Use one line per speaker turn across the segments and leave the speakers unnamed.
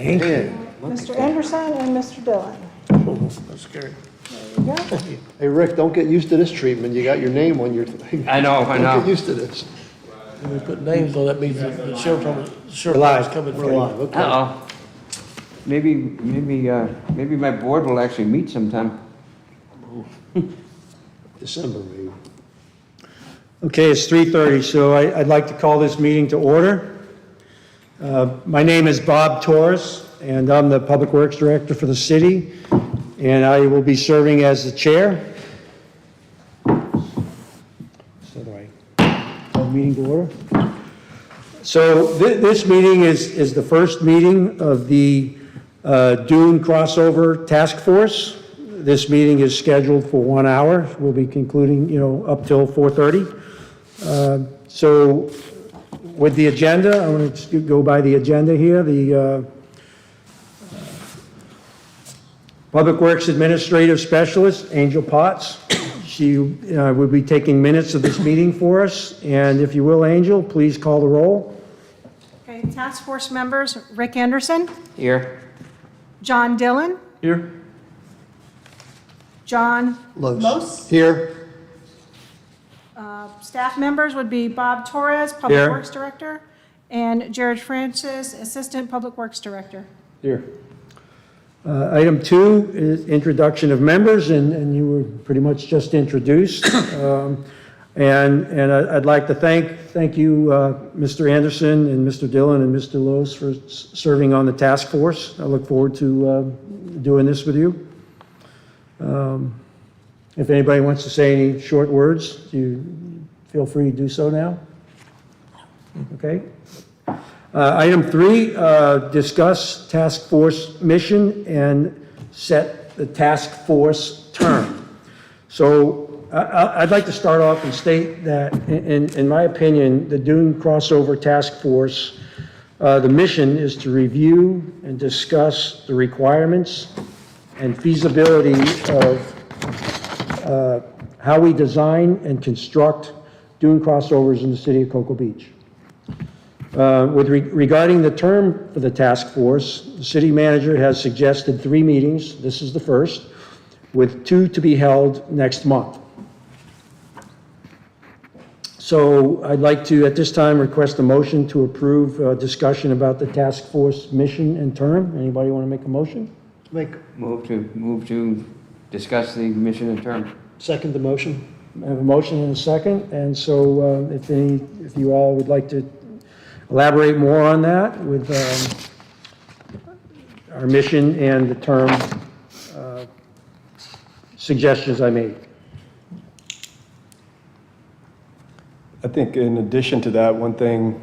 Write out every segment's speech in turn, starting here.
Thank you.
Mr. Anderson and Mr. Dillon.
That's scary.
There you go.
Hey, Rick, don't get used to this treatment. You got your name on your thing.
I know.
Don't get used to this.
When we put names on, that means the show
We're live.
is coming.
We're live, okay.
Uh-oh. Maybe my board will actually meet sometime.
December, maybe.
Okay, it's 3:30, so I'd like to call this meeting to order. My name is Bob Torres, and I'm the Public Works Director for the city, and I will be serving as the chair. So do I call the meeting to order? So this meeting is the first meeting of the Dune Crossover Task Force. This meeting is scheduled for 1 hour. We'll be concluding, up till 4:30. So with the agenda, I want to go by the agenda here. The Public Works Administrative Specialist, Angel Potts, she will be taking minutes of this meeting for us. And if you will, Angel, please call the roll.
Okay, task force members, Rick Anderson,
Here.
John Dillon,
Here?
John
Los.
Los.
Here.
Staff members would be Bob Torres, Public
Here.
Works Director, and Jared Francis, Assistant Public Works Director.
Here. Item 2 is introduction of members, and you were pretty much just introduced. And I'd like to thank you, Mr. Anderson and Mr. Dillon and Mr. Lowe's for serving on the task force. I look forward to doing this with you. If anybody wants to say any short words, you feel free to do so now. Okay. Item 3, discuss task force mission and set the task force term. So I'd like to start off and state that, in my opinion, the Dune Crossover Task Force, the mission is to review and discuss the requirements and feasibility of how we design and construct dune crossovers in the city of Cocoa Beach. Regarding the term for the task force, the city manager has suggested 3 meetings. This is the first, with 2 to be held next month. So I'd like to, at this time, request a motion to approve discussion about the task force mission and term. Anybody want to make a motion?
Move to discuss the mission and term.
Second the motion.
I have a motion and a second, and so if you all would like to elaborate more on that with our mission and the term suggestions I made.
I think in addition to that, one thing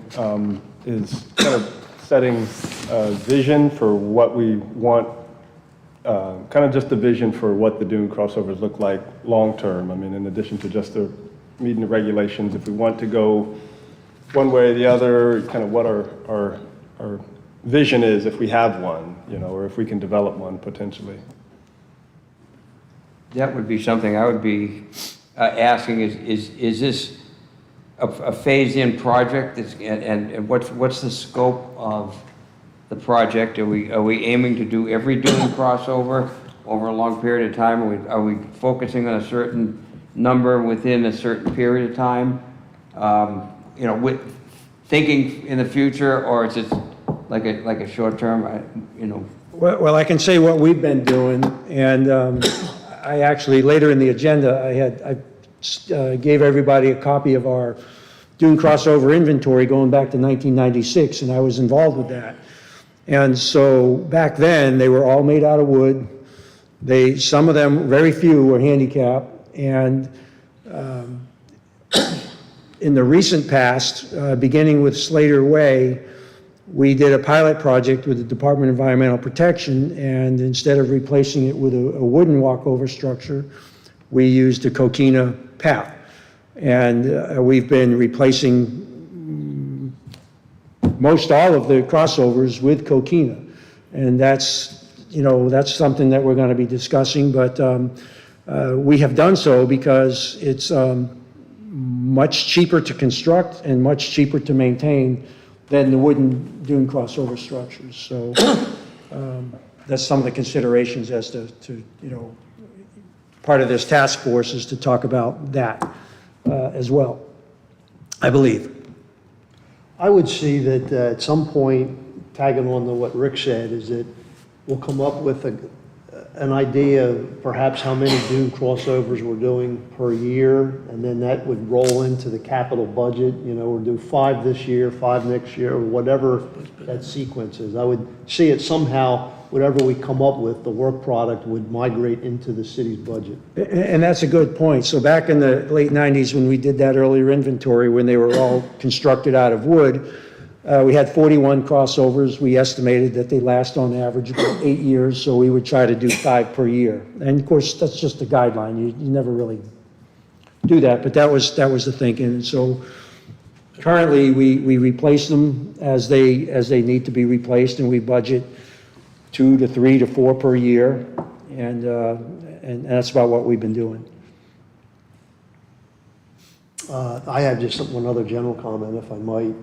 is kind of setting a vision for what we want, kind of just a vision for what the dune crossovers look like long-term. I mean, in addition to just meeting the regulations, if we want to go one way or the other, kind of what our vision is if we have one, or if we can develop one potentially.
That would be something I would be asking is this a phased-in project? And what's the scope of the project? Are we aiming to do every dune crossover over a long period of time? Are we focusing on a certain number within a certain period of time? With thinking in the future, or is it like a short term?
Well, I can say what we've been doing, and I actually, later in the agenda, I gave everybody a copy of our dune crossover inventory going back to 1996, and I was involved with that. And so back then, they were all made out of wood. Some of them, very few, were handicapped, and in the recent past, beginning with Slater Way, we did a pilot project with the Department of Environmental Protection, and instead of replacing it with a wooden walkover structure, we used a coquina path. And we've been replacing most all of the crossovers with coquina. And that's something that we're going to be discussing, but we have done so because it's much cheaper to construct and much cheaper to maintain than the wooden dune crossover structures. So that's some of the considerations as to, you know, part of this task force is to talk about that as well, I believe.
I would see that at some point, tagging on to what Rick said, is that we'll come up with an idea of perhaps how many Dune crossovers we're doing per year, and then that would roll into the capital budget. You know, we'll do 5 this year, 5 next year, or whatever that sequence is. I would see it somehow, whatever we come up with, the work product would migrate into the city's budget.
And that's a good point. So back in the late 90s, when we did that earlier inventory, when they were all constructed out of wood, we had 41 crossovers. We estimated that they last on average about 8 years, so we would try to do 5 per year. And of course, that's just a guideline. You never really do that, but that was the thinking. And so currently, we replace them as they need to be replaced, and we budget 2 to 3 to 4 per year, and that's about what we've been doing.
I have just one other general comment, if I might.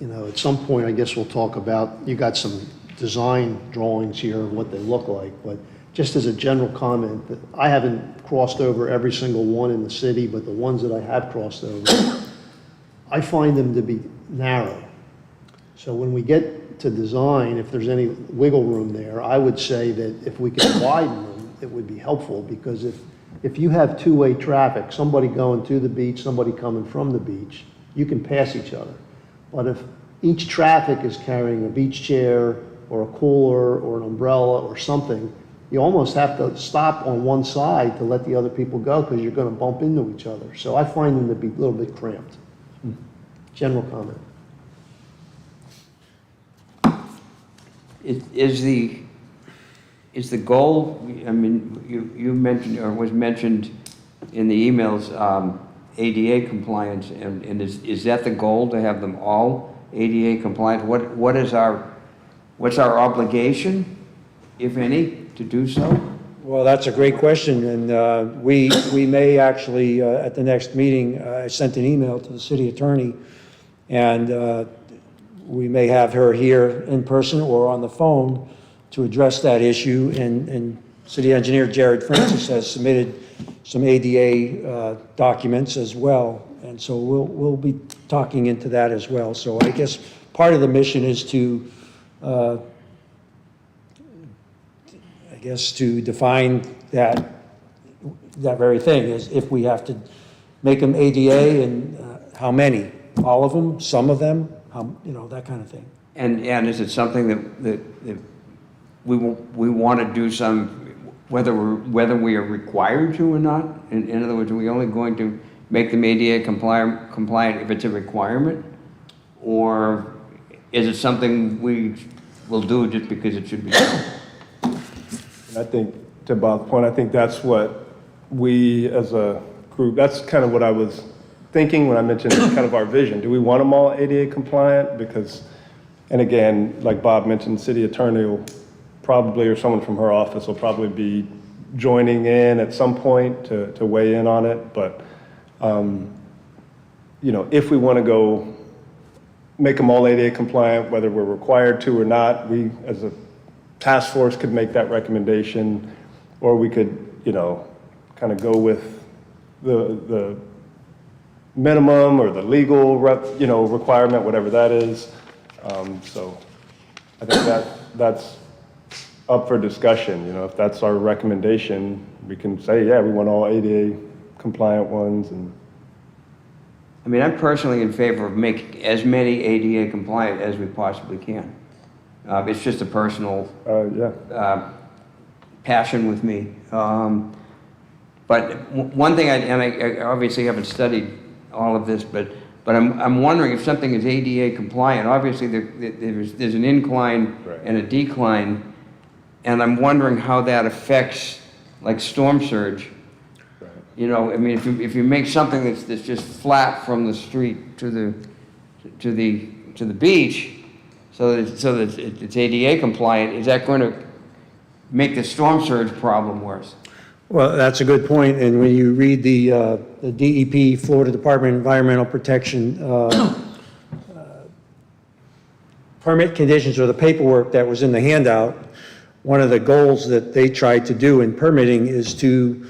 You know, at some point, I guess we'll talk about, you got some design drawings here of what they look like, but just as a general comment, that I haven't crossed over every single one in the city, but the ones that I have crossed over, I find them to be narrow. So when we get to design, if there's any wiggle room there, I would say that if we could widen them, it would be helpful, because if you have two-way traffic, somebody going to the beach, somebody coming from the beach, you can pass each other. But if each traffic is carrying a beach chair or a cooler or an umbrella or something, you almost have to stop on one side to let the other people go, because you're going to bump into each other. So I find them to be a little bit cramped. General comment.
Is the goal, I mean, you mentioned, or was mentioned in the emails, ADA compliance, and is that the goal, to have them all ADA compliant? What's our obligation, if any, to do so?
Well, that's a great question, and we may actually, at the next meeting, I sent an email to the city attorney, and we may have her here in person or on the phone to address that issue, and city engineer Jared Francis has submitted some ADA documents as well, and so we'll be talking into that as well. So I guess part of the mission is to, to define that very thing, is if we have to make them ADA, and how many, all of them, some of them, you know, that kind of thing.
And is it something that we want to do some, whether we are required to or not? In other words, are we only going to make them ADA compliant if it's a requirement? Or is it something we will do just because it should be done?
I think, to Bob's point, I think that's what we as a group, that's kind of what I was thinking when I mentioned kind of our vision. Do we want them all ADA compliant? Because, and again, like Bob mentioned, city attorney will probably, or someone from her office will probably be joining in at some point to weigh in on it. But, you know, if we want to go make them all ADA compliant, whether we're required to or not, we as a task force could make that recommendation, or we could, you know, kind of go with the minimum or the legal requirement, whatever that is. So I think that's up for discussion. You know, if that's our recommendation, we can say, yeah, we want all ADA compliant ones. And
I mean, I'm personally in favor of making as many ADA compliant as we possibly can. It's just a personal passion with me. But one thing, I obviously haven't studied all of this, but I'm wondering if something is ADA compliant. Obviously, there's an incline and a decline, and I'm wondering how that affects, like, storm surge.
Right.
You know, I mean, if you make something that's just flat from the street to the beach, so that it's ADA compliant, is that going to make the storm surge problem worse?
Well, that's a good point, and when you read the DEP, Florida Department of Environmental Protection permit conditions or the paperwork that was in the handout, one of the goals that they tried to do in permitting is to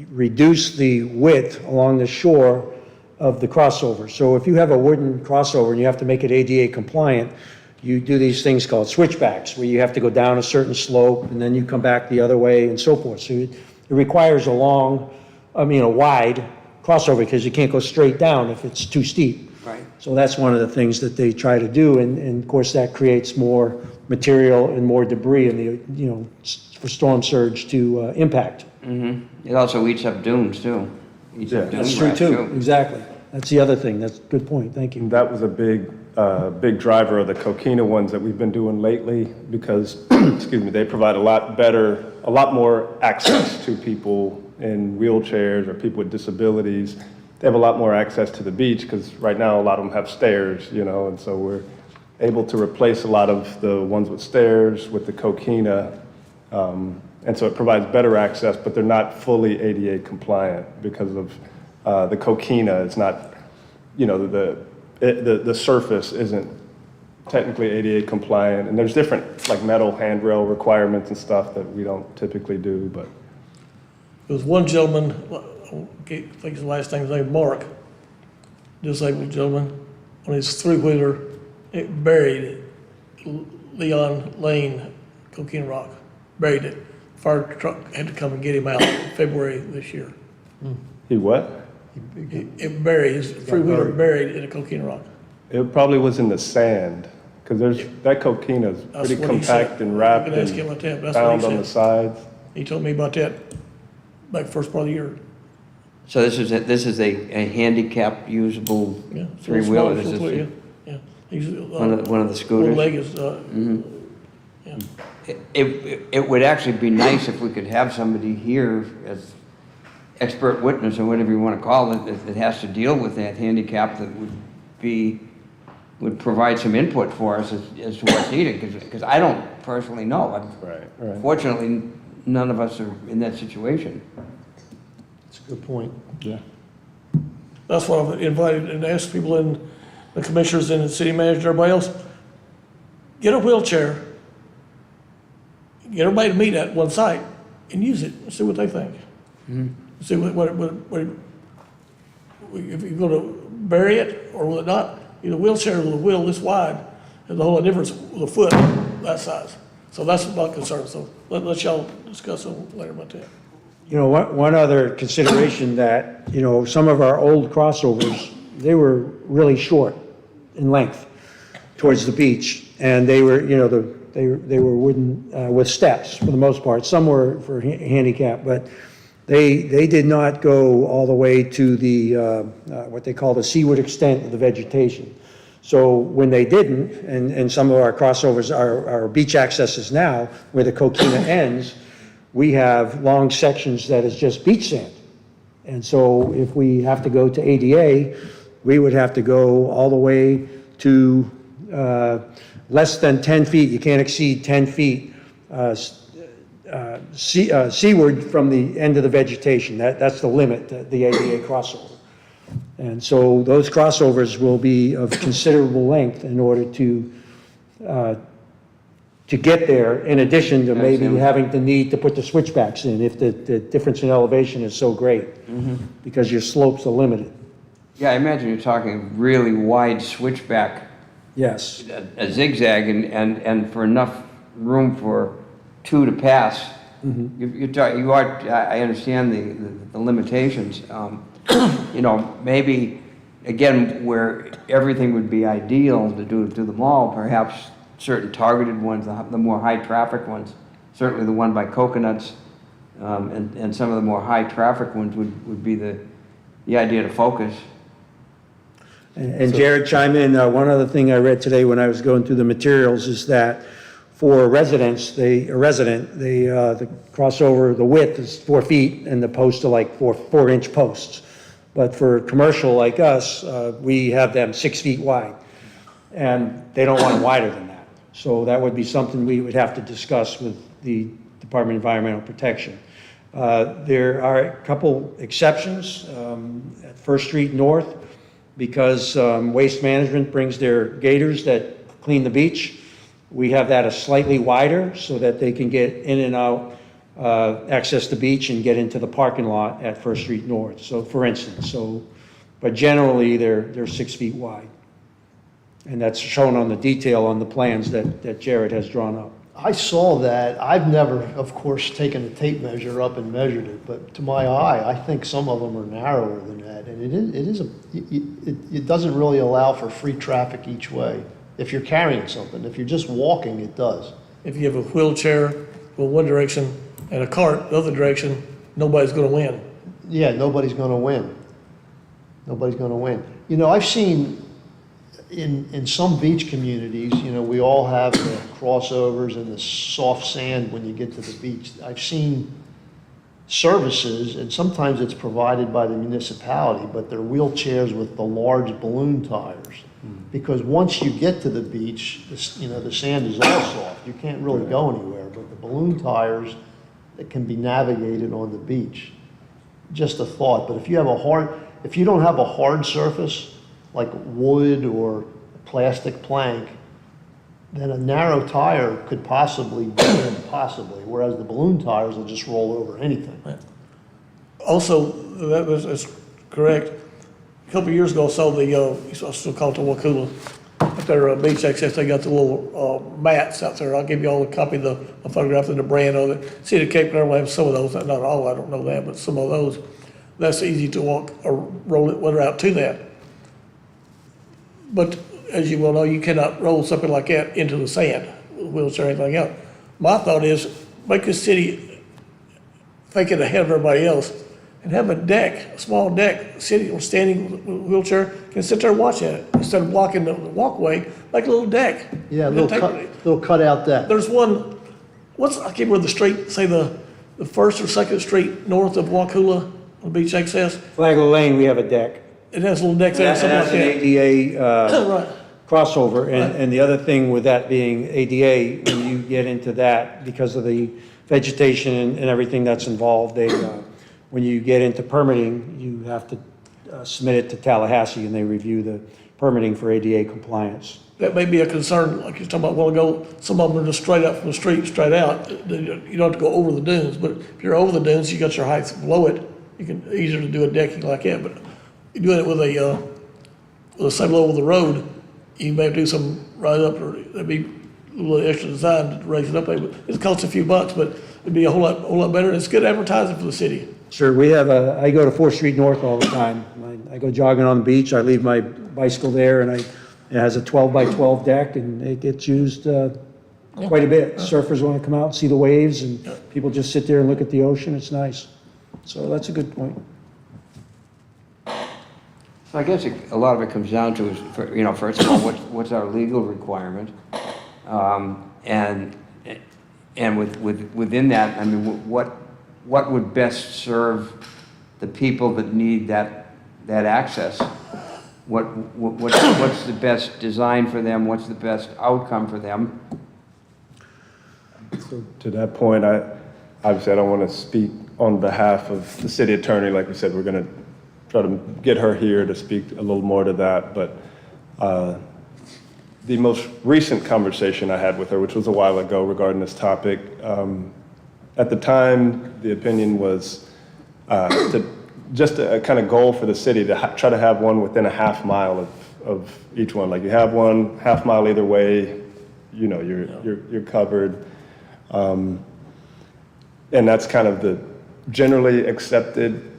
reduce the width along the shore of the crossover. So if you have a wooden crossover and you have to make it ADA compliant, you do these things called switchbacks, where you have to go down a certain slope and then you come back the other way and so forth. So it requires a wide crossover because you can't go straight down if it's too steep.
Right.
So that's one of the things that they try to do, and of course, that creates more material and more debris in the, for storm surge to impact.
It also eats up dunes, too. Eats up dune
That's true,
grass,
too, exactly. That's the other thing, that's a good point, thank you.
That was a big driver of the coquina ones that we've been doing lately because, excuse me, they provide a lot more access to people in wheelchairs or people with disabilities. They have a lot more access to the beach because right now a lot of them have stairs, and so we're able to replace a lot of the ones with stairs with the coquina. And so it provides better access, but they're not fully ADA compliant because of the coquina. It's not, the surface isn't technically ADA compliant. And there's different like metal handrail requirements and stuff that we don't typically do, but.
There was one gentleman, I think his last name was named Mark, disabled gentleman, on his three-wheeler, it buried Leon Lane, Coquina Rock, buried it. Fire truck had to come and get him out in February this year.
He what?
It buried, his three-wheeler buried in a Coquina Rock.
It probably was in the sand because that coquina is
That's
pretty
what he
compact
said.
and wrapped
You can ask him about that,
and
but that's what he
bound on the
said.
sides.
He told me about that back first part of the year.
So this is a handicap usable
Yeah.
three-wheeler?
Small,
This is
four-wheeler, yeah. He's,
one of the
one
scooters?
leg is, yeah.
It would actually be nice if we could have somebody here as expert witness or whatever you want to call it, that has to deal with that handicap, that would provide some input for us as to what's needed, because I don't personally know.
Right.
Fortunately, none of us are in that situation.
That's a good point.
Yeah.
That's why I've invited and asked people in, the commissioners and the city manager, everybody else, get a wheelchair, get everybody to meet at one site and use it, and see what they think. See what, if you're gonna bury it or will it not? The wheelchair with a wheel this wide, and the whole difference with a foot that size. So that's my concern, so let y'all discuss it later about that.
One other consideration that, some of our old crossovers, they were really short in length towards the beach. And they were, they were wooden, with steps for the most part. Some were for handicap, but they did not go all the way to the, what they call the seaward extent of the vegetation. So when they didn't, and some of our crossovers, our beach accesses now, where the coquina ends, we have long sections that is just beach sand. And so if we have to go to ADA, we would have to go all the way to less than 10 feet. You can't exceed 10 feet seaward from the end of the vegetation. That's the limit, the ADA crossover. And so those crossovers will be of considerable length in order to get there, in addition to maybe having the need to put the switchbacks in if the difference in elevation is so great, because your slopes are limited.
Yeah, I imagine you're talking really wide switchback,
Yes.
a zigzag, and for enough room for two to pass. I understand the limitations. Maybe, again, where everything would be ideal to do the mall, perhaps certain targeted ones, the more high-traffic ones, certainly the one by Coconuts, and some of the more high-traffic ones would be the idea to focus.
And Jared, chime in. One other thing I read today when I was going through the materials is that for residents, the crossover, the width is 4 feet and the posts are like 4-inch posts. But for commercial like us, we have them 6 feet wide, and they don't want them wider than that. So that would be something we would have to discuss with the Department of Environmental Protection. There are a couple exceptions. At First Street North, because Waste Management brings their gators that clean the beach. We have that a slightly wider so that they can get in and out, access the beach and get into the parking lot at First Street North. So for instance, but generally they're 6 feet wide. And that's shown on the detail on the plans that Jared has drawn up.
I saw that. I've never, of course, taken a tape measure up and measured it, but to my eye, I think some of them are narrower than that. And it doesn't really allow for free traffic each way. If you're carrying something, if you're just walking, it does.
If you have a wheelchair go one direction and a cart the other direction, nobody's gonna win.
Yeah, nobody's gonna win. Nobody's gonna win. You know, I've seen in some beach communities, you know, we all have the crossovers and the soft sand when you get to the beach. I've seen services, and sometimes it's provided by the municipality, but they're wheelchairs with the large balloon tires. Because once you get to the beach, you know, the sand is all soft. You can't really go anywhere, but the balloon tires that can be navigated on the beach. Just a thought, but if you don't have a hard surface, like wood or plastic plank, then a narrow tire could possibly get in, whereas the balloon tires will just roll over anything.
Also, that's correct. A couple of years ago, I saw I still call it the Wakula, at their beach access, they got the little mats out there. I'll give you all a copy of the photograph and the brand of it. City of Cape Canaveral will have some of those, not all, I don't know that, but some of those. That's easy to walk or roll it weather out to that. But as you well know, you cannot roll something like that into the sand, wheelchair or anything else. My thought is, make the city thinking ahead of everybody else and have a deck, a small deck, city or standing wheelchair can sit there and watch at it. Instead of blocking the walkway, make a little deck.
Yeah, little cutout deck.
There's one, I can't remember the street, say the first or second street north of Wakula on beach access.
Flagler Lane, we have a deck.
It has a little deck there,
And
something like
that's an
that.
ADA
Right.
crossover, and the other thing with that being ADA, when you get into that, because of the vegetation and everything that's involved, when you get into permitting, you have to submit it to Tallahassee, and they review the permitting for ADA compliance.
That may be a concern, like you were talking about a while ago, some of them are just straight up from the street, straight out. You don't have to go over the dunes, but if you're over the dunes, you got your height below it, you can, easier to do a decking like that, but you're doing it with the same level of the road, you may do some right up, or there'd be a little extra design to raise it up, but it costs a few bucks, but it'd be a whole lot better, and it's good advertising for the city.
Sure, we have I go to 4th Street North all the time. I go jogging on the beach, I leave my bicycle there, and it has a 12 by 12 deck, and it gets used quite a bit. Surfers want to come out and see the waves, and people just sit there and look at the ocean, it's nice. So that's a good point.
So I guess a lot of it comes down to is, first of all, what's our legal requirement? And within that, I mean, what would best serve the people that need that access? What's the best design for them? What's the best outcome for them?
So to that point, obviously I don't want to speak on behalf of the city attorney. Like we said, we're going to try to get her here to speak a little more to that. But the most recent conversation I had with her, which was a while ago regarding this topic, at the time, the opinion was just a kind of goal for the city to try to have one within a half mile of each one. Like you have one half mile either way, you're covered. And that's kind of the generally accepted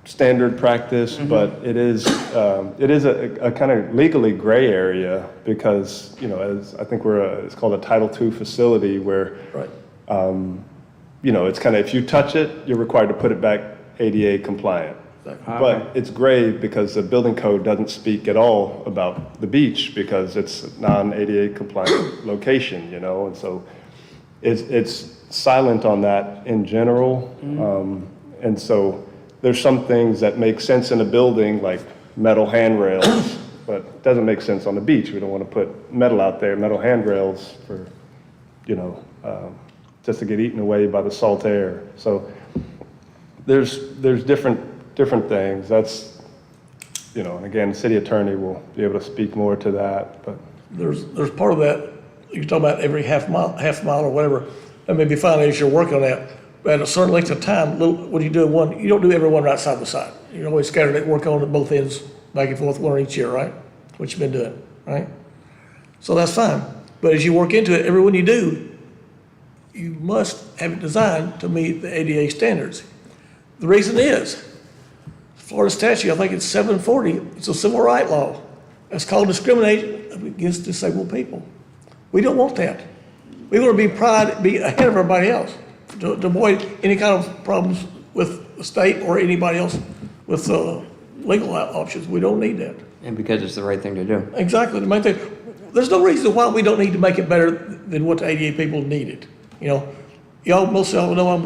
standard practice, but it is a kind of legally gray area because, as I think it's called a Title II facility where,
Right.
It's kind of, if you touch it, you're required to put it back ADA compliant. But it's gray because the building code doesn't speak at all about the beach because it's a non-ADA compliant location, and so it's silent on that in general. And so there's some things that make sense in a building like metal handrails, but it doesn't make sense on the beach. We don't want to put metal out there, metal handrails for, just to get eaten away by the salt air. So there's different things. you know, and again, the city attorney will be able to speak more to that, but
There's part of that, you're talking about every half mile or whatever, that may be fine as you're working on that. But at a certain length of time, when you do one, you don't do every one right side by side. You're always scattered it, work on at both ends, back and forth, one on each year, right? What you've been doing, right? So that's fine. But as you work into it, every one you do, you must have it designed to meet the ADA standards. The reason is, Florida statute, I think it's 740, it's a civil right law. It's called discrimination against disabled people. We don't want that. We want to be ahead of everybody else to avoid any kind of problems with the state or anybody else with legal options. We don't need that.
And because it's the right thing to do.
Exactly. The main thing, there's no reason why we don't need to make it better than what the ADA people needed. You know, most of y'all know I'm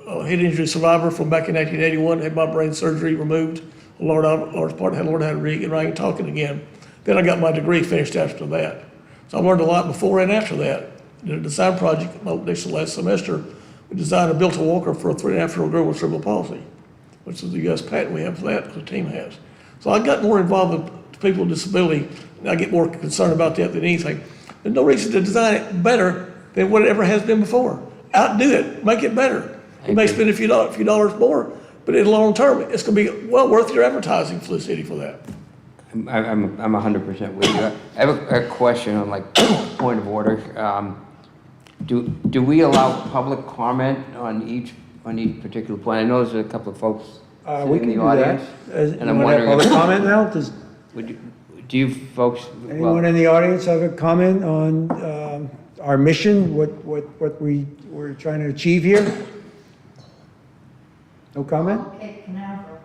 a head injury survivor from back in 1981, had my brain surgery removed. A large part had learned how to read and write and talking again. Then I got my degree finished after that. So I learned a lot before and after that. Did a design project last semester. We designed and built a walker for a 3.5-year-old girl with cerebral palsy, which is the U.S. patent we have for that, the team has. So I got more involved with people with disability, and I get more concerned about that than anything. There's no reason to design it better than what it ever has been before. Outdo it, make it better. You may spend a few dollars more, but in the long term, it's going to be well worth your advertising for the city for that.
I'm 100% with you. I have a question on like point of order. Do we allow public comment on each particular plan? I know there's a couple of folks
We
sitting in
can
the
do
audience.
that.
And I'm
You want to have
wondering
public
if-
comment now? Does
Do you folks?
anyone in the audience have a comment on our mission, what we're trying to achieve here? No comment?
Cape Canaveral.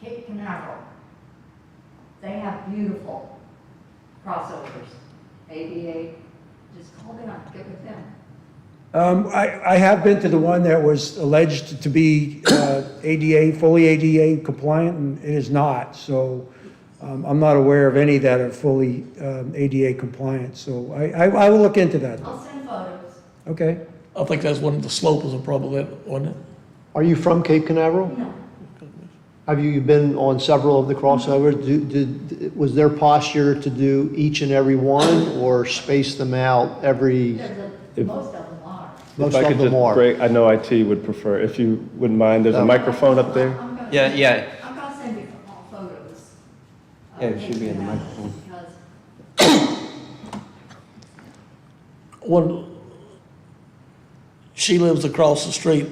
Cape Canaveral. They have beautiful crossovers. ADA, just call them, get with them.
I have been to the one that was alleged to be ADA, fully ADA compliant, and it is not. So I'm not aware of any that are fully ADA compliant. So I will look into that.
I'll send photos.
Okay.
I think that's one of the slope was a problem, that wasn't it?
Are you from Cape Canaveral?
No,
Have you been on several of the crossovers? Was their posture to do each and every one, or space them out every,
most of them are.
most
if I
of
could
them
just
are?
break, I know IT would prefer, if you wouldn't mind, there's a microphone up there.
I'm gonna
Yeah,
send-
yeah.
I'm gonna send you all photos. of
Yeah, it should be in the
Cape
microphone.
Canaveral,
One, she lives across the street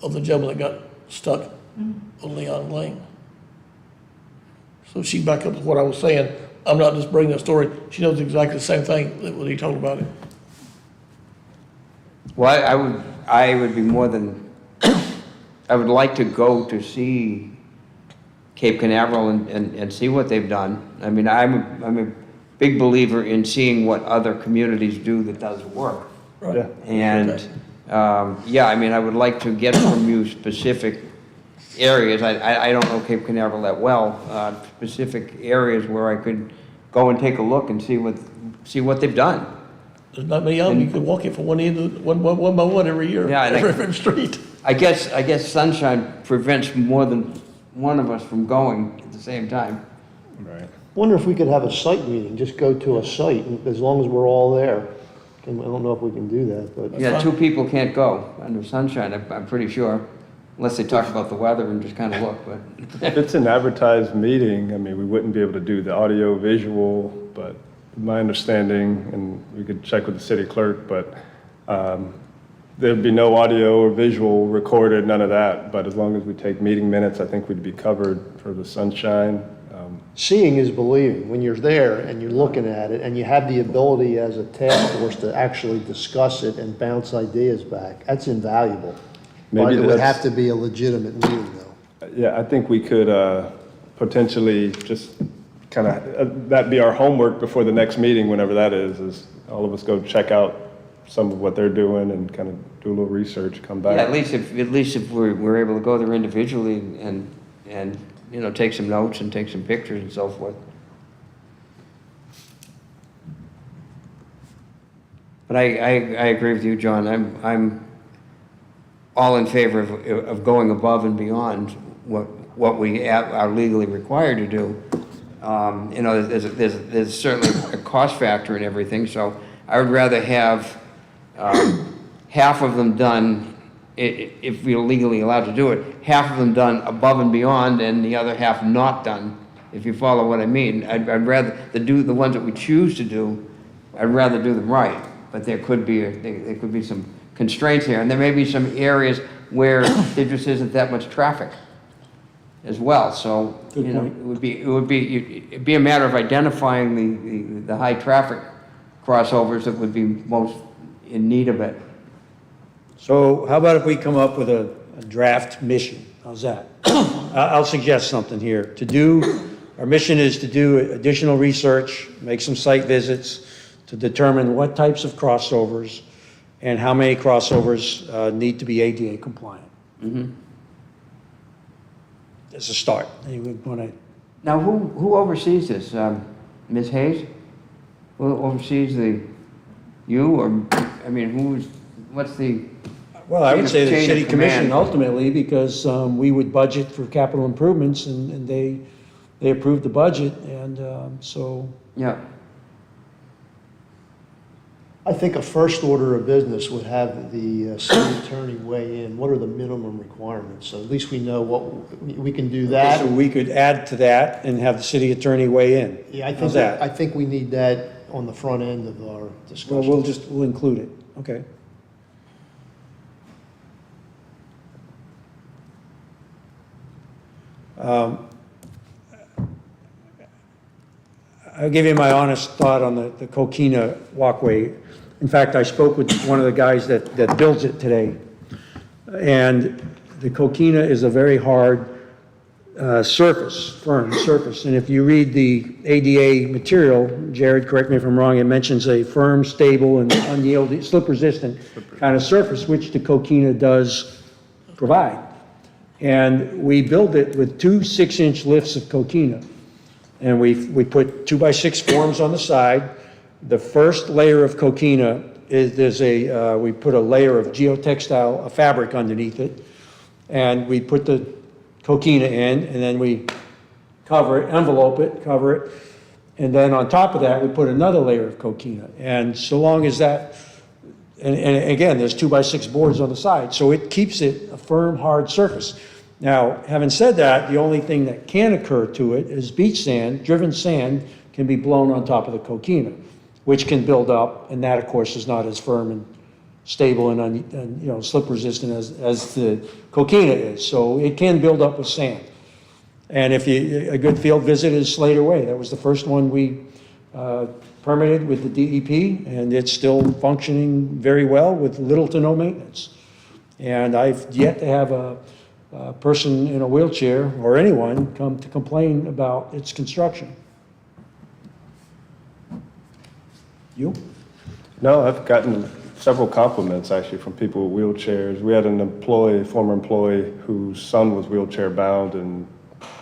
of the gentleman that got stuck on Leon Lane. So she back up to what I was saying. I'm not just bringing a story. She knows exactly the same thing that what he told about it.
Well, I would be more than, I would like to go to see Cape Canaveral and see what they've done. I mean, I'm a big believer in seeing what other communities do that does work.
Right.
Yeah.
And, yeah, I mean, I would like to get from you specific areas. I don't know Cape Canaveral that well, specific areas where I could go and take a look and see what they've done.
There's not many of them. You could walk it from one end to one by one every year,
Yeah, and I-
every street.
I guess sunshine prevents more than one of us from going at the same time.
Right.
Wonder if we could have a site meeting, just go to a site, and as long as we're all there. And I don't know if we can do that, but
Yeah, two people can't go under sunshine, I'm pretty sure, unless they talk about the weather and just kind of look, but.
If it's an advertised meeting, I mean, we wouldn't be able to do the audio visual, but my understanding, and we could check with the city clerk, but there'd be no audio or visual recorded, none of that. But as long as we take meeting minutes, I think we'd be covered for the sunshine.
seeing is believing. When you're there and you're looking at it, and you have the ability as a task force to actually discuss it and bounce ideas back, that's invaluable. But
Maybe
it would
that's-
have to be a legitimate meeting, though.
Yeah, I think we could potentially just kind of, that be our homework before the next meeting, whenever that is all of us go check out some of what they're doing and kind of do a little research, come back.
Yeah, at least if we're able to go there individually and, you know, take some notes and take some pictures and so forth. But I agree with you, John. I'm all in favor of going above and beyond what what we are legally required to do. You know, there's certainly a cost factor in everything, so I would rather have half of them done, if we're legally allowed to do it, half of them done above and beyond, and the other half not done, if you follow what I mean. I'd rather, the ones that we choose to do, I'd rather do them right, but there could be some constraints here, and there may be some areas where there just isn't that much traffic as well, so,
Good
you know,
point.
it'd be a matter of identifying the high traffic crossovers that would be most in need of it.
So how about if we come up with a draft mission? How's that? I'll suggest something here. Our mission is to do additional research, make some site visits to determine what types of crossovers and how many crossovers need to be ADA compliant. As a start. Anyone want to?
Now, who oversees this? Ms. Hayes? Who oversees you, or, I mean, what's the?
Well, I would say the
chain of
city commission
command?
ultimately, because we would budget for capital improvements and they approved the budget, and so.
Yeah,
I think a first order of business would have the city attorney weigh in. What are the minimum requirements? So at least we know what, we can do that.
So we could add to that and have the city attorney weigh in.
Yeah, I
How's
think,
that?
I think we need that on the front end of our
Well,
discussion.
we'll include it, okay. I'll give you my honest thought on the Coquina walkway. In fact, I spoke with one of the guys that builds it today. And the Coquina is a very hard surface, firm surface. And if you read the ADA material, Jared, correct me if I'm wrong, it mentions a firm, stable, and unyielding, slip-resistant kind of surface, which the Coquina does provide. And we build it with two 6-inch lifts of Coquina. And we put 2x6 forms on the side. The first layer of Coquina we put a layer of geotextile, a fabric underneath it. And we put the Coquina in, and then we cover it, envelope it, cover it. And then on top of that, we put another layer of Coquina. And so long as that, and again, there's 2x6 boards on the side, so it keeps it a firm, hard surface. Now, having said that, the only thing that can occur to it is beach sand, driven sand, can be blown on top of the Coquina, which can build up, and that, of course, is not as firm and stable and slip resistant as the Coquina is. So it can build up with sand. And a good field visit is Slater Way. That was the first one we permitted with the DEP, and it's still functioning very well with little to no maintenance. And I've yet to have a person in a wheelchair or anyone come to complain about its construction. You?
No, I've gotten several compliments actually from people with wheelchairs. We had an former employee whose son was wheelchair bound, and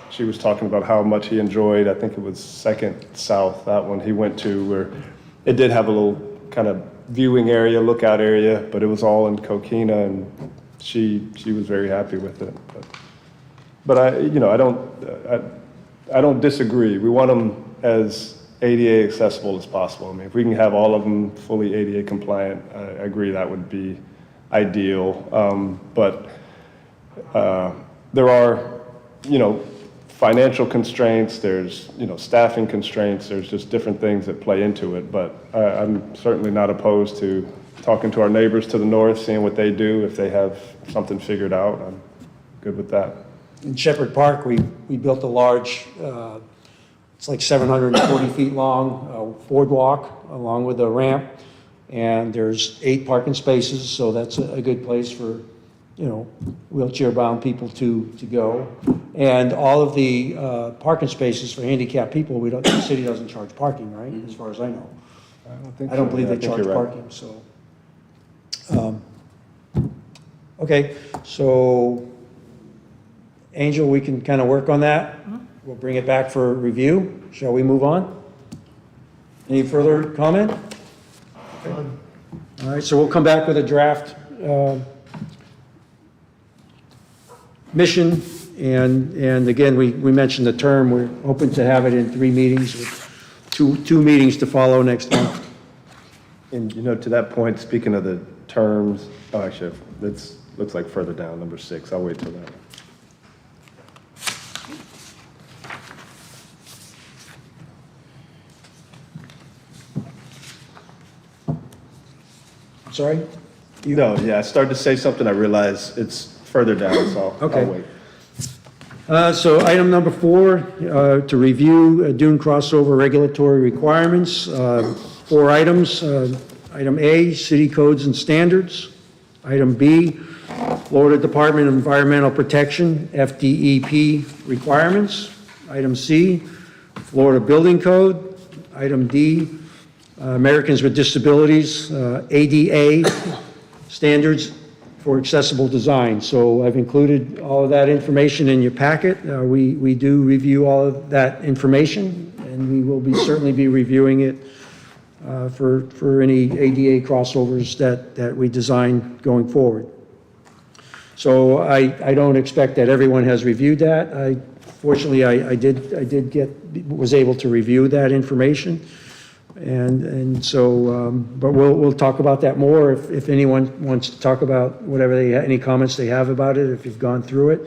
she was talking about how much he enjoyed, I think it was Second South, that one he went to, where it did have a little kind of viewing area, lookout area, but it was all in Coquina, and she was very happy with it. But I don't disagree. We want them as ADA accessible as possible. I mean, if we can have all of them fully ADA compliant, I agree that would be ideal. But there are, financial constraints, there's, staffing constraints, there's just different things that play into it. But I'm certainly not opposed to talking to our neighbors to the north, seeing what they do. If they have something figured out, I'm good with that.
In Shepherd Park, we built a large, it's like 740 feet long, boardwalk along with a ramp. And there's 8 parking spaces, so that's a good place for, wheelchair-bound people to go. And all of the parking spaces for handicapped people, the city doesn't charge parking, right? As far as I know. I don't believe they charge parking, so. Okay, so Angel, we can kind of work on that. We'll bring it back for review. Shall we move on? Any further comment? Okay. All right, so we'll come back with a draft mission And again, we mentioned the term, we're hoping to have it in 3 meetings, with two meetings to follow next month.
And, you know, to that point, speaking of the terms, oh, actually, that's, looks like further down, number 6. I'll wait till that.
Sorry?
No, yeah, I started to say something, I realized it's further down, so I'll
Okay.
wait.
So item number 4, to review Dune crossover regulatory requirements. 4 items. Item A, city codes and standards. Item B, Florida Department of Environmental Protection, FDEP requirements. Item C, Florida Building Code. Item D, Americans with Disabilities, ADA standards for accessible design. So I've included all of that information in your packet. We do review all of that information, and we will certainly be reviewing it for any ADA crossovers that we design going forward. So I don't expect that everyone has reviewed that. Fortunately, I was able to review that information. And so, but we'll talk about that more if anyone wants to talk about whatever any comments they have about it, if you've gone through it,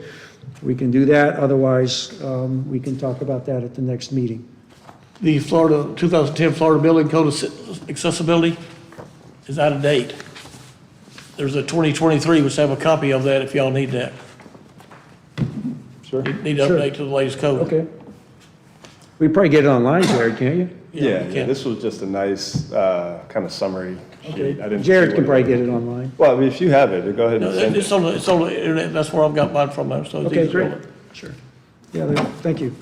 we can do that. Otherwise, we can talk about that at the next meeting.
The 2010 Florida Building Code accessibility is out of date. There's a 2023, which I have a copy of that if y'all need that.
Sure.
Need to
Sure.
update to the latest code.
Okay. We probably get it online, Jared, can't you?
Yeah,
you can.
this was just a nice kind of summary sheet. I didn't see
Jared
what
can
it
probably
was.
get it online.
Well, I mean, if you have it, go ahead
No,
and send
it's
it.
on the internet, that's where I've got mine from, so it's
Okay,
easy.
great. Sure. Yeah, thank you.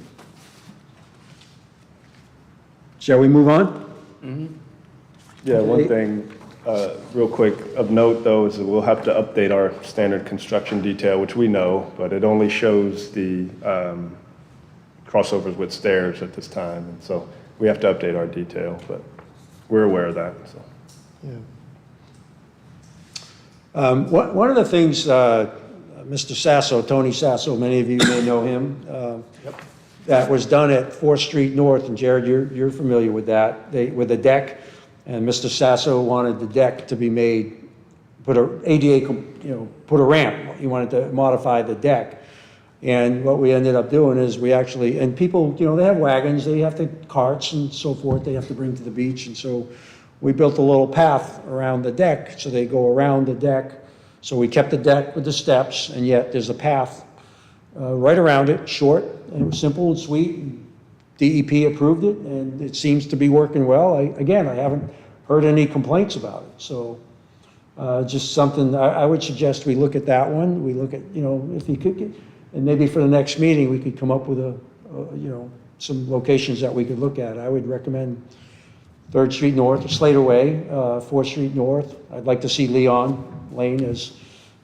Shall we move on?
Yeah,
Okay.
one thing, real quick, of note though, is that we'll have to update our standard construction detail, which we know, but it only shows the crossovers with stairs at this time, and so we have to update our detail, but we're aware of that, so.
One of the things, Mr. Sasso, Tony Sasso, many of you may know him, that was done at 4th Street North, and Jared, you're familiar with that, with the deck, and Mr. Sasso wanted the deck to be made, put a ADA, put a ramp. He wanted to modify the deck. And what we ended up doing is we actually, and people, they have wagons, they have carts and so forth, they have to bring to the beach, and so we built a little path around the deck, so they go around the deck. So we kept the deck with the steps, and yet there's a path right around it, short, and it was simple and sweet. DEP approved it, and it seems to be working well. I haven't heard any complaints about it, so just something, I would suggest we look at that one. We look at, if you could get, and maybe for the next meeting, we could come up with some locations that we could look at. I would recommend 3rd Street North, Slater Way, 4th Street North. I'd like to see Leon Lane, as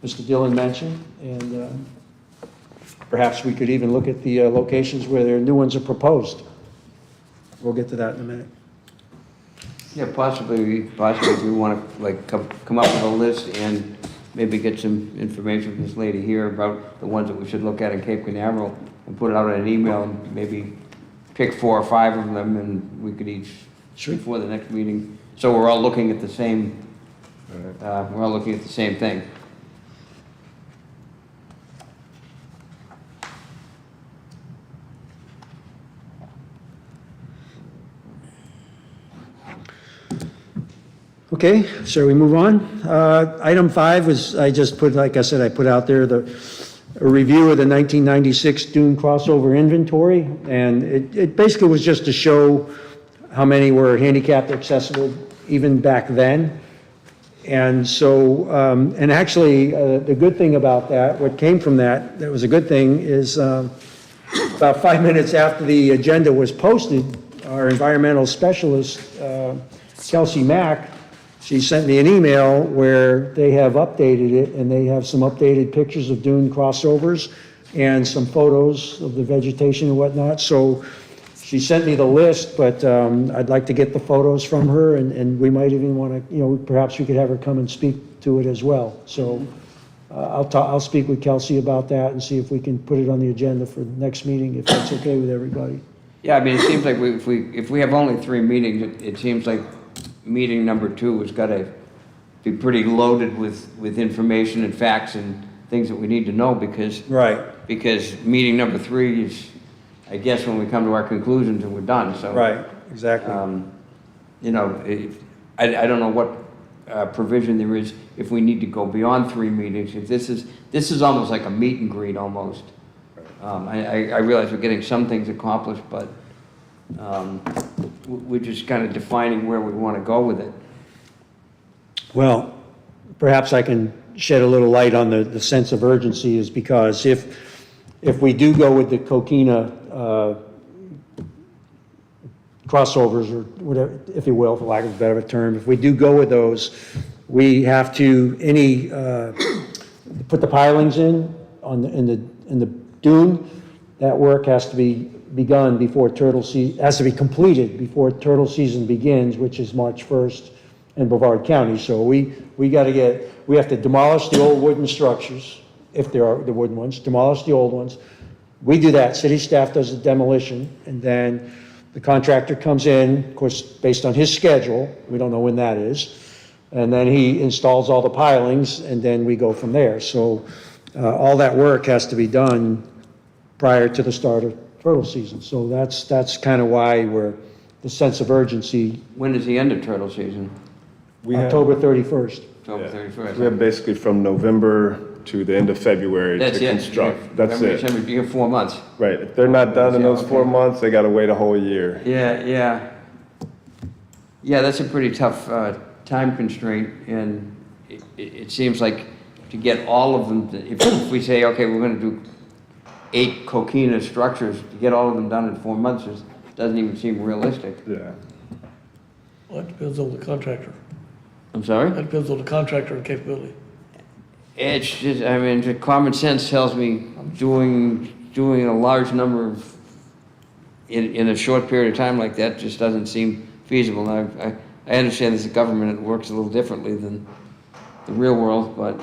Mr. Dillon mentioned, and perhaps we could even look at the locations where their new ones are proposed. We'll get to that in a minute.
Yeah, possibly we want to like come up with a list and maybe get some information from this lady here about the ones that we should look at in Cape Canaveral and put it out in an email and maybe pick 4 or 5 of them and we could each, before the next meeting, so we're all looking at the same, thing.
Okay, shall we move on? Item 5 was, I put out there a review of the 1996 Dune crossover inventory, and it basically was just to show how many were handicapped accessible even back then. And so, and actually, the good thing about that, what came from that was a good thing, is about 5 minutes after the agenda was posted, our environmental specialist, Kelsey Mack, she sent me an email where they have updated it, and they have some updated pictures of Dune crossovers and some photos of the vegetation and whatnot. So she sent me the list, but I'd like to get the photos from her, and we might even want to, perhaps we could have her come and speak to it as well. So I'll speak with Kelsey about that and see if we can put it on the agenda for the next meeting, if that's okay with everybody.
Yeah, I mean, it seems like if we have only 3 meetings, it seems like meeting number 2 has got to be pretty loaded with information and facts and things that we need to know, because meeting number 3 is, I guess, when we come to our conclusions and we're done, so.
Right, exactly.
You know, I don't know what provision there is if we need to go beyond 3 meetings. If this is almost like a meet and greet almost. I realize we're getting some things accomplished, but we're just kind of defining where we want to go with it.
Well, perhaps I can shed a little light on the sense of urgency, is because if we do go with the Coquina crossovers, or whatever, if you will, for lack of a better term, if we do go with those, we have to put the pilings in the dune. That work has to be begun before turtle season, has to be completed before turtle season begins, which is March 1st in Brevard County. So we have to demolish the old wooden structures, if there are the wooden ones, demolish the old ones. We do that, city staff does the demolition, and then the contractor comes in, of course, based on his schedule, we don't know when that is, and then he installs all the pilings, and then we go from there. So all that work has to be done prior to the start of turtle season. So that's kind of why the sense of urgency.
When is the end of turtle season?
October 31st.
October 31st.
We have basically from November to the end of February
That's
to
it.
construct. That's
November,
it.
December, you have 4 months.
Right. If they're not done in
Yeah,
those 4
okay.
months, they got to wait a whole year.
Yeah. Yeah, that's a pretty tough time constraint, and it seems like to get all of them, if we say, okay, we're going to do 8 coquina structures, to get all of them done in 4 months doesn't even seem realistic.
Yeah.
Well, that depends on the contractor.
I'm sorry?
That depends on the contractor and capability.
It's just, I mean, the common sense tells me doing a large number of, in a short period of time like that just doesn't seem feasible. Now, I understand as a government it works a little differently than the real world, but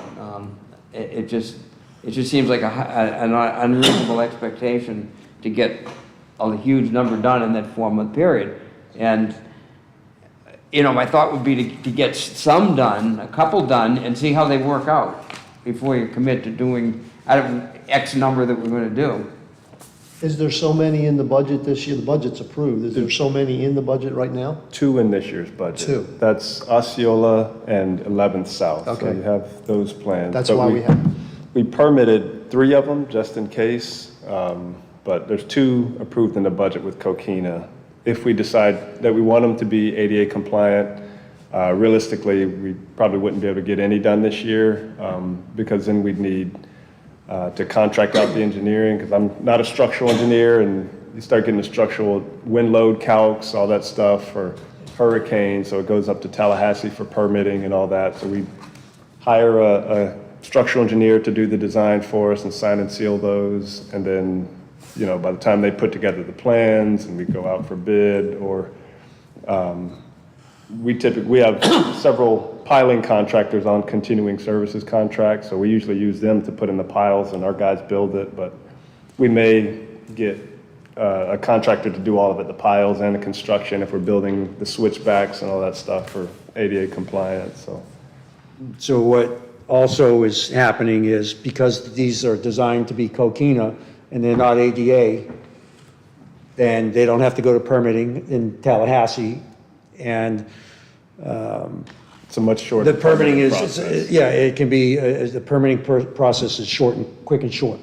it just seems like an unreasonable expectation to get a huge number done in that 4-month period. And you know, my thought would be to get some done, a couple done, and see how they work out before you commit to doing out of X number that we're going to do.
Is there so many in the budget this year? The budget's approved. Is there so many in the budget right now?
2 in this year's budget.
2.
That's Osceola and 11th South. So
Okay.
you have those plans.
That's
But
why we have,
We permitted 3 of them just in case, but there's 2 approved in the budget with Coquina. If we decide that we want them to be ADA compliant, realistically, we probably wouldn't be able to get any done this year, because then we'd need to contract out the engineering, because I'm not a structural engineer, and you start getting the structural wind load calcs, all that stuff for hurricanes, so it goes up to Tallahassee for permitting and all that. So we hire a structural engineer to do the design for us and sign and seal those, and then, you know, by the time they put together the plans and we go out for bid, or we have several piling contractors on continuing services contracts, so we usually use them to put in the piles and our guys build it, but we may get a contractor to do all of it, the piles and the construction, if we're building the switchbacks and all that stuff for ADA compliance, so.
So what also is happening is, because these are designed to be Coquina and they're not ADA, then they don't have to go to permitting in Tallahassee. And
It's a much shorter.
the permitting is,
process.
yeah, it can be, the permitting process is quick and short.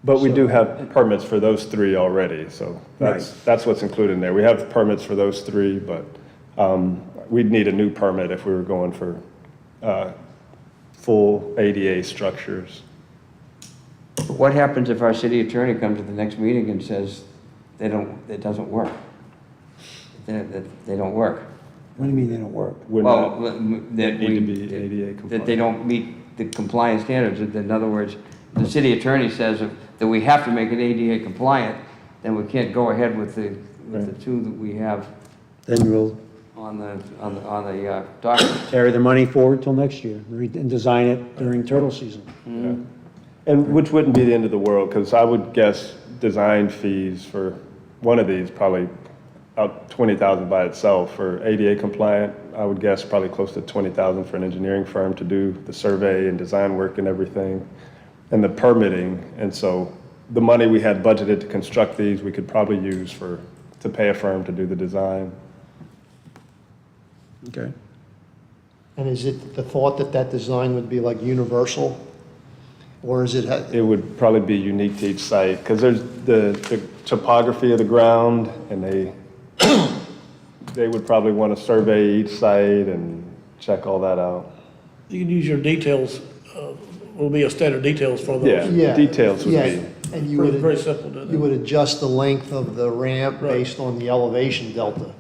But we do have permits for those 3 already, so that's what's included in there. We have permits for those 3, but we'd need a new permit if we were going for full ADA structures.
What happens if our city attorney comes to the next meeting and says it doesn't work? They don't work.
What do you mean they don't work?
We're
Well,
not,
that
need
we,
to be ADA compliant.
that they don't meet the compliance standards. In other words, the city attorney says that we have to make it ADA compliant, then we can't go ahead with the 2 that we have.
Then we'll
on the document.
Carry the money forward till next year and design it during turtle season.
And which wouldn't be the end of the world, because I would guess design fees for one of these probably out 20,000 by itself. For ADA compliant, I would guess probably close to 20,000 for an engineering firm to do the survey and design work and everything, and the permitting. And so the money we had budgeted to construct these, we could probably use to pay a firm to do the design.
Okay.
And is it the thought that that design would be like universal? Or is it,
It would probably be unique to each site, because there's the topography of the ground, and they would probably want to survey each site and check all that out.
You can use your details, will be a standard details for those.
Yeah,
Yeah.
details would
yeah,
be,
and you
Very, very
would,
simple to
you
do.
would adjust the length of the ramp
Right.
based on the elevation delta?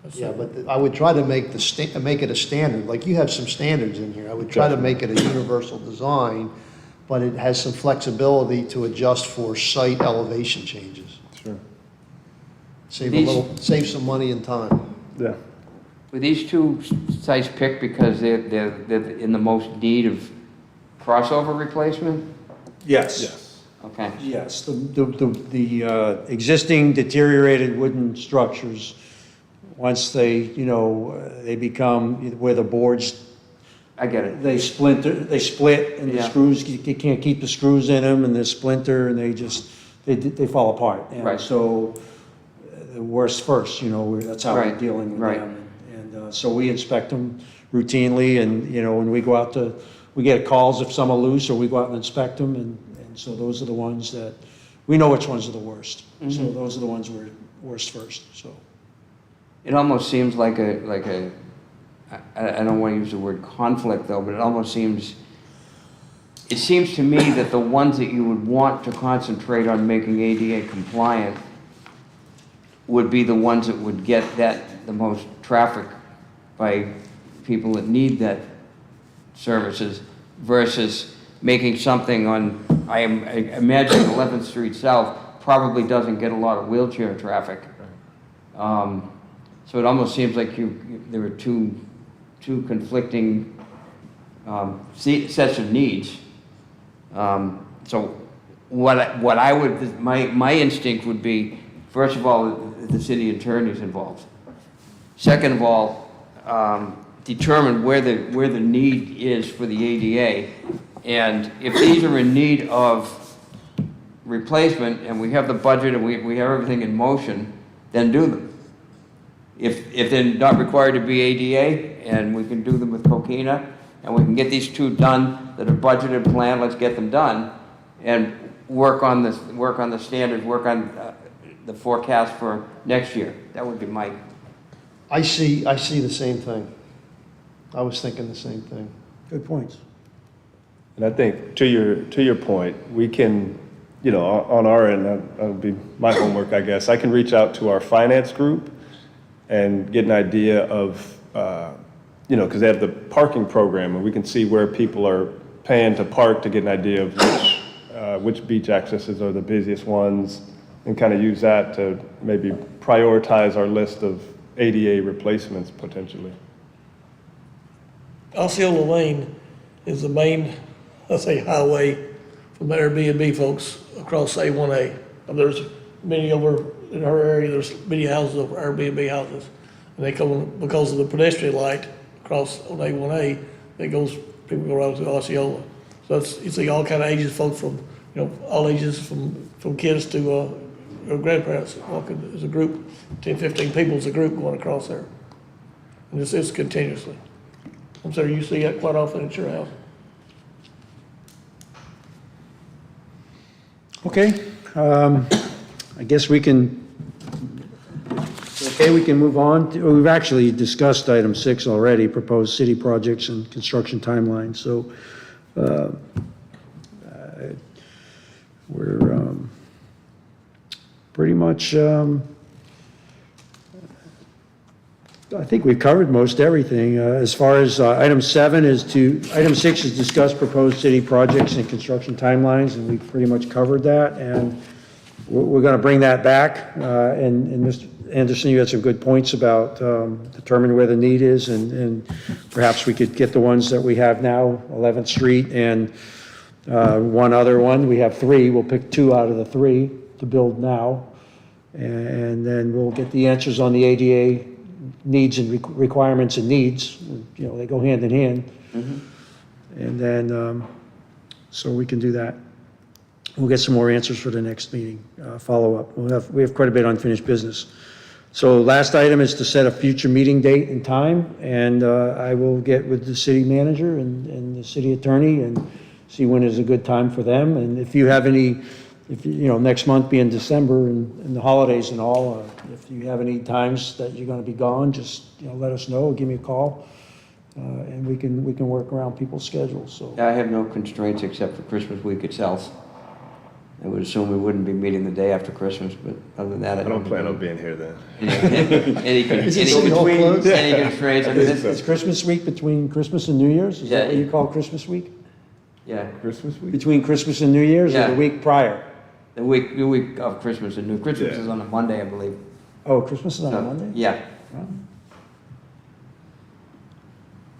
That's
Yeah,
it.
but I would try to make make it a standard, like you have some standards in here. I would try to make it a universal design, but it has some flexibility to adjust for site elevation changes.
sure,
Save some money and time.
yeah.
Were these two sites picked because they're in the most need of crossover replacement?
Yes.
Yes.
Okay.
Yes, the existing deteriorated wooden structures, once they, they become where the boards,
I get it.
they split, and the
Yeah.
screws, you can't keep the screws in them, and they splinter, and they fall apart. And
Right.
so, the worst first, that's how we're
Right,
dealing with
right.
them. And so we inspect them routinely, and, when we go out we get calls if some are loose, or we go out and inspect them, and so those are the ones that, we know which ones are the worst. So those are the ones we're worst first, so.
It almost seems like I don't want to use the word conflict though, but it seems to me that the ones that you would want to concentrate on making ADA compliant would be the ones that would get the most traffic by people that need that services versus making something I imagine 11th Street South probably doesn't get a lot of wheelchair traffic. So it almost seems like there are two conflicting sets of needs. So what I would, my instinct would be, first of all, the city attorney's involved. Second of all, determine where the need is for the ADA. And if these are in need of replacement and we have the budget and we have everything in motion, then do them. If they're not required to be ADA and we can do them with Coquina and we can get these two done that are budgeted planned, let's get them done and work on the standards, work on the forecast for next year. That would be my.
I see the same thing. I was thinking the same thing.
Good points.
And I think to your point, we can, on our end, that would be my homework, I guess. I can reach out to our finance group and get an idea of, because they have the parking program, and we can see where people are paying to park to get an idea of which beach accesses are the busiest ones, and kind of use that to maybe prioritize our list of ADA replacements potentially.
Osceola Lane is the main, let's say, highway from the Airbnb folks across A1A. There's many over in her area, there's many houses over Airbnb houses. And they come, because of the pedestrian light across on A1A, people go around to Osceola. So you see all kind of ages, folks from, all ages, from kids to grandparents walking as a group, 10, 15 people as a group going across there. And it's continuously. I'm sorry, you see that quite often at your house?
Okay, I guess we can move on. We've actually discussed item 6 already, proposed city projects and construction timelines. So we're pretty much, I think we've covered most everything. As far as item 6 is discuss proposed city projects and construction timelines, and we've pretty much covered that. And we're going to bring that back, and Anderson, you had some good points about determining where the need is, and perhaps we could get the ones that we have now, 11th Street and one other one. We have three. We'll pick two out of the three to build now. And then we'll get the answers on the ADA needs and requirements and needs. You know, they go hand in hand. And then, so we can do that. We'll get some more answers for the next meeting, follow-up. We have quite a bit unfinished business. So last item is to set a future meeting date and time, and I will get with the city manager and the city attorney and see when is a good time for them. And if you have any, you know, next month being December and the holidays and all, if you have any times that you're gonna be gone, just, you know, let us know, give me a call, and we can work around people's schedules, so.
I have no constraints except for Christmas week itself. I would assume we wouldn't be meeting the day after Christmas, but other than that,
I don't plan on being here then.
Any
City Hall closed?
constraints, I mean,
It's Christmas week between Christmas and New Year's? Is that what you call Christmas week?
yeah,
Christmas week?
Between Christmas and New Year's or
Yeah.
the week prior?
the week of Christmas and New, Christmas
Yeah.
is on a Monday, I believe.
Oh, Christmas is on a
So,
Monday?
Yeah,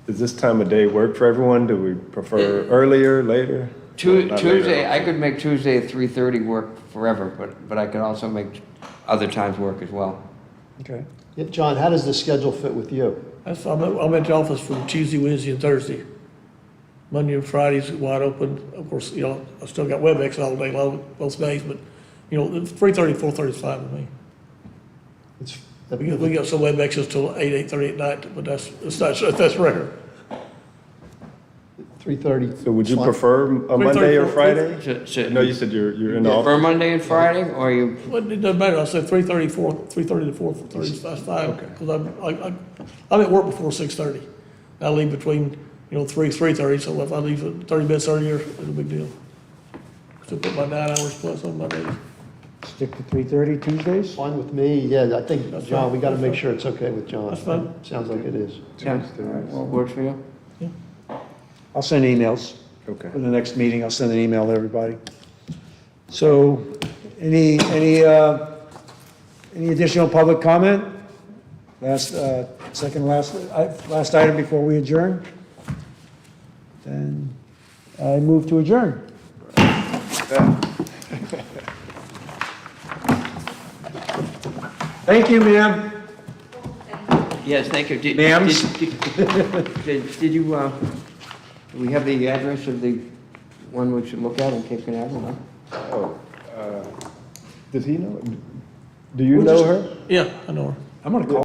Does this time of day work for everyone? Do we prefer earlier, later? Not later.
Tuesday, I could make Tuesday at 3:30 work forever, but I could also make other times work as well.
Okay.
Yeah, John, how does the schedule fit with you?
I'm at the office from Tuesday, Wednesday, and Thursday. Monday and Friday's wide open. Of course, you know, I still got WebEx all day long, both days, but, you know, 3:30, 4:30 is fine with me.
It's,
We got some WebExes till 8:30 at night, but that's rare.
3:30.
So would you
Fine.
prefer a Monday or
3:30,
Friday? No, you said you're in the
For
office.
Monday and Friday, or you,
Well, it doesn't matter, I said 3:30 to 4:30, that's fine, because I'm at work before 6:30. I leave between, you know, 3:30, so if I leave 30 minutes earlier, it's a big deal. Still put my 9 hours plus on my days.
Stick to 3:30 Tuesdays?
Fine with me, yeah, I think,
That's
John,
fine.
we gotta
That's
make
fine.
sure it's okay with John.
That's fine.
Sounds like it is.
yeah, works for you?
I'll send emails.
Okay.
For the next meeting, I'll send an email to everybody. So, any additional public comment? Last item before we adjourn? Then I move to adjourn. Thank you, ma'am.
Yes, thank you.
Ma'ams?
Did you, do we have the address of the one we should look at in Cape Canaveral, no?
Oh, does he know? Do you
We'll
know
just-
her?
Yeah, I know her.
I'm gonna call